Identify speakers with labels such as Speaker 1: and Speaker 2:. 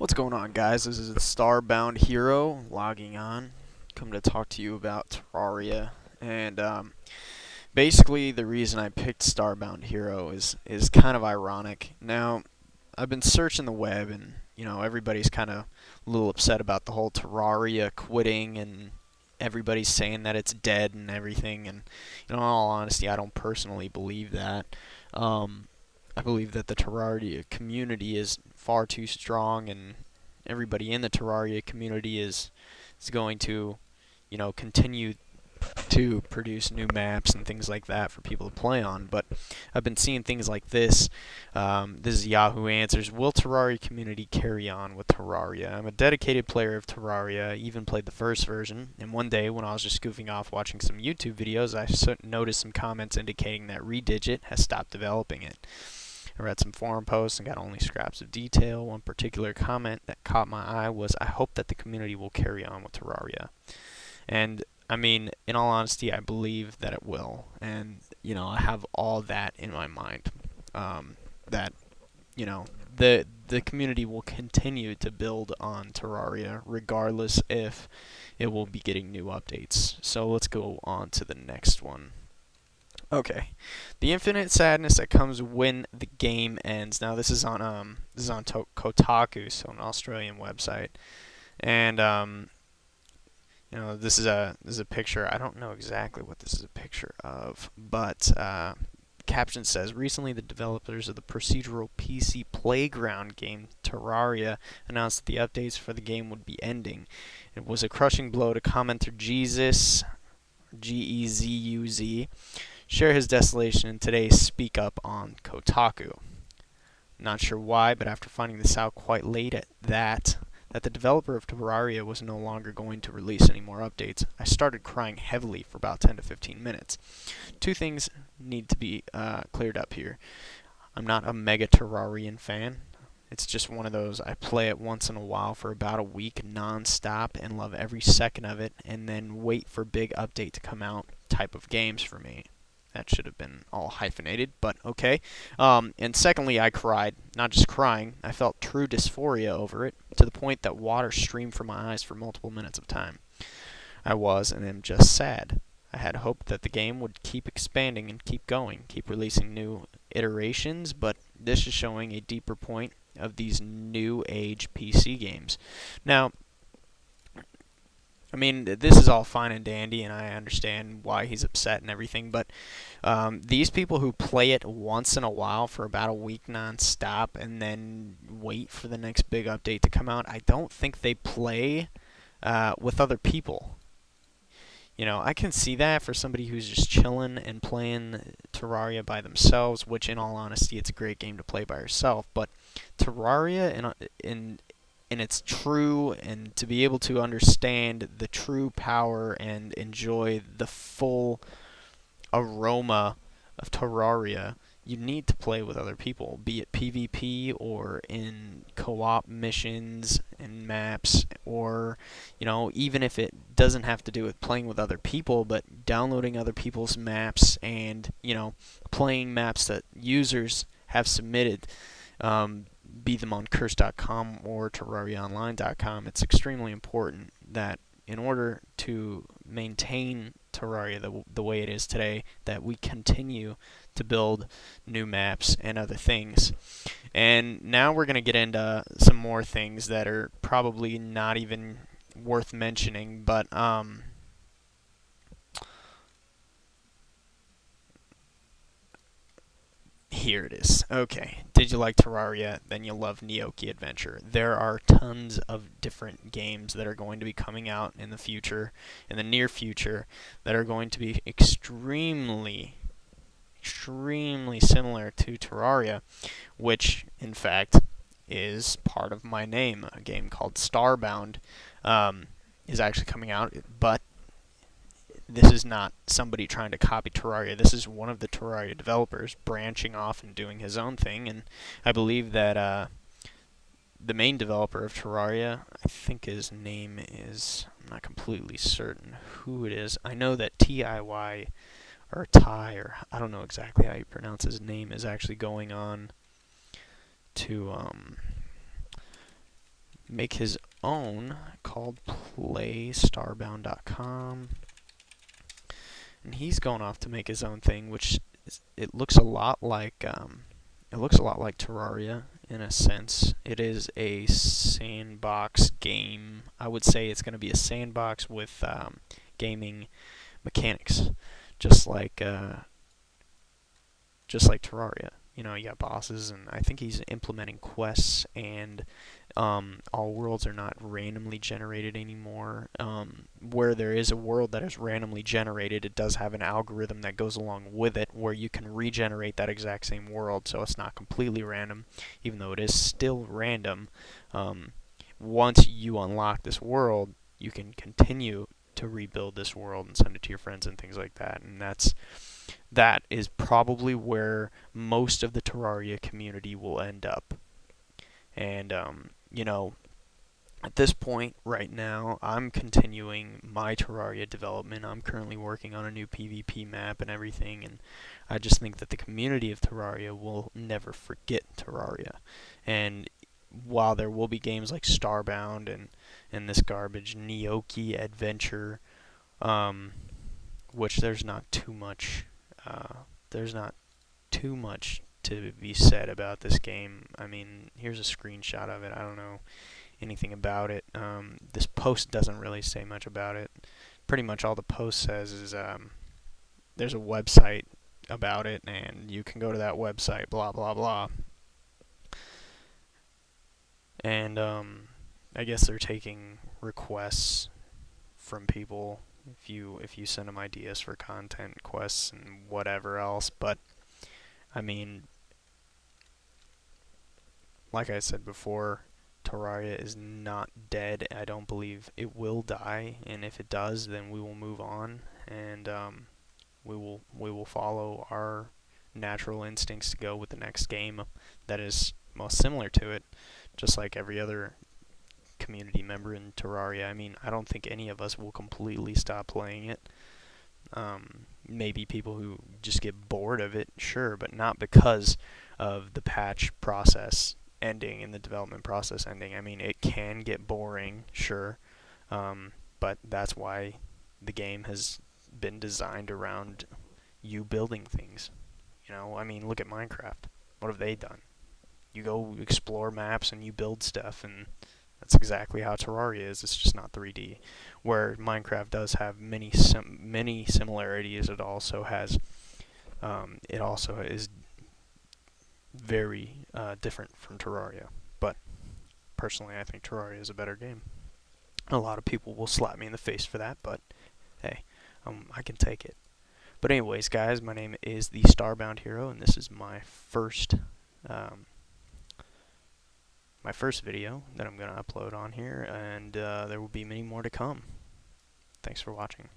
Speaker 1: What's going on, guys? This is Starbound Hero logging on. Come to talk to you about Terraria. And basically, the reason I picked Starbound Hero is kind of ironic. Now, I've been searching the web, and everybody's kind of a little upset about the whole Terraria quitting, and everybody's saying that it's dead and everything. And in all honesty, I don't personally believe that. I believe that the Terraria community is far too strong, and everybody in the Terraria community is going to, continue to produce new maps and things like that for people to play on. But I've been seeing things like this. This is Yahoo Answers. Will Terraria community carry on with Terraria? I'm a dedicated player of Terraria. I even played the first version. And one day, when I was just goofing off watching some YouTube videos, I noticed some comments indicating that Redigit has stopped developing it. I read some forum posts and got only scraps of detail. One particular comment that caught my eye was, "I hope that the community will carry on with Terraria." And I mean, in all honesty, I believe that it will. And I have all that in my mind. That the community will continue to build on Terraria regardless if it will be getting new updates. So let's go on to the next one. Okay, the infinite sadness that comes when the game ends. Now this is on Kotaku, so an Australian website, and this is a picture. I don't know exactly what this is a picture of, but caption says, recently the developers of the procedural PC playground game Terraria announced that the updates for the game would be ending. It was a crushing blow to commenter Jesus, Gezuz, share his desolation in today's Speak Up on Kotaku. Not sure why, but after finding this out quite late at that the developer of Terraria was no longer going to release any more updates, I started crying heavily for about 10 to 15 minutes. Two things need to be cleared up here. I'm not a mega Terrarian fan. It's just one of those, I play it once in a while for about a week non-stop and love every second of it, and then wait for big update to come out type of games for me. That should have been all hyphenated, but okay. And secondly, I cried. Not just crying, I felt true dysphoria over it, to the point that water streamed from my eyes for multiple minutes of time. I was and am just sad. I had hoped that the game would keep expanding and keep going, keep releasing new iterations, but this is showing a deeper point of these new age PC games. Now, I mean, this is all fine and dandy, and I understand why he's upset and everything, but these people who play it once in a while for about a week non-stop and then wait for the next big update to come out, I don't think they play with other people. I can see that for somebody who's just chilling and playing Terraria by themselves, which in all honesty, it's a great game to play by yourself, but Terraria in its true, and to be able to understand the true power and enjoy the full aroma of Terraria, you need to play with other people, be it PvP or in co-op missions and maps, or even if it doesn't have to do with playing with other people, but downloading other people's maps and playing maps that users have submitted. Be them on curse.com or terrariaonline.com, it's extremely important that in order to maintain Terraria the way it is today, that we continue to build new maps and other things. And now we're going to get into some more things that are probably not even worth mentioning, but here it is. Okay, did you like Terraria? Then you'll love Neoki Adventure. There are tons of different games that are going to be coming out in the future, in the near future, that are going to be extremely similar to Terraria, which, in fact, is part of my name. A game called Starbound is actually coming out, but this is not somebody trying to copy Terraria. This is one of the Terraria developers branching off and doing his own thing, and I believe that the main developer of Terraria, I think his name is, I'm not completely certain who it is. I know that TIY, or Ty, or I don't know exactly how you pronounce his name, is actually going on to make his own called playstarbound.com, and he's going off to make his own thing, which it looks a lot like Terraria in a sense. It is a sandbox game. I would say it's going to be a sandbox with gaming mechanics, just like Terraria. You know, you got bosses, and I think he's implementing quests, and all worlds are not randomly generated anymore. Where there is a world that is randomly generated, it does have an algorithm that goes along with it where you can regenerate that exact same world, so it's not completely random, even though it is still random. Once you unlock this world, you can continue to rebuild this world and send it to your friends and things like that, and that is probably where most of the Terraria community will end up. And you know, at this point right now, I'm continuing my Terraria development. I'm currently working on a new PvP map and everything, and I just think that the community of Terraria will never forget Terraria. And while there will be games like Starbound and this garbage Gnocchi Adventure, um, which there's not too much to be said about this game. I mean, here's a screenshot of it. I don't know anything about it. This post doesn't really say much about it. Pretty much all the post says is there's a website about it, and you can go to that website, blah blah blah. And I guess they're taking requests from people if you send them ideas for content quests and whatever else. But I mean, like I said before, Terraria is not dead. I don't believe it will die, and if it does, then we will move on, and we will follow our natural instincts to go with the next game that is most similar to it, just like every other community member in Terraria. I mean, I don't think any of us will completely stop playing it. Maybe people who just get bored of it, sure, but not because of the patch process ending and the development process ending. I mean, it can get boring, sure, but that's why the game has been designed around you building things. You know, I mean, look at Minecraft. What have they done? You go explore maps and you build stuff, and that's exactly how Terraria is. It's just not 3D. Where Minecraft does have many similarities, it also is very different from Terraria. But personally, I think Terraria is a better game. A lot of people will slap me in the face for that, but hey, I can take it. But anyways, guys, my name is the Starbound Hero, and this is my first video that I'm going to upload on here, and there will be many more to come. Thanks for watching.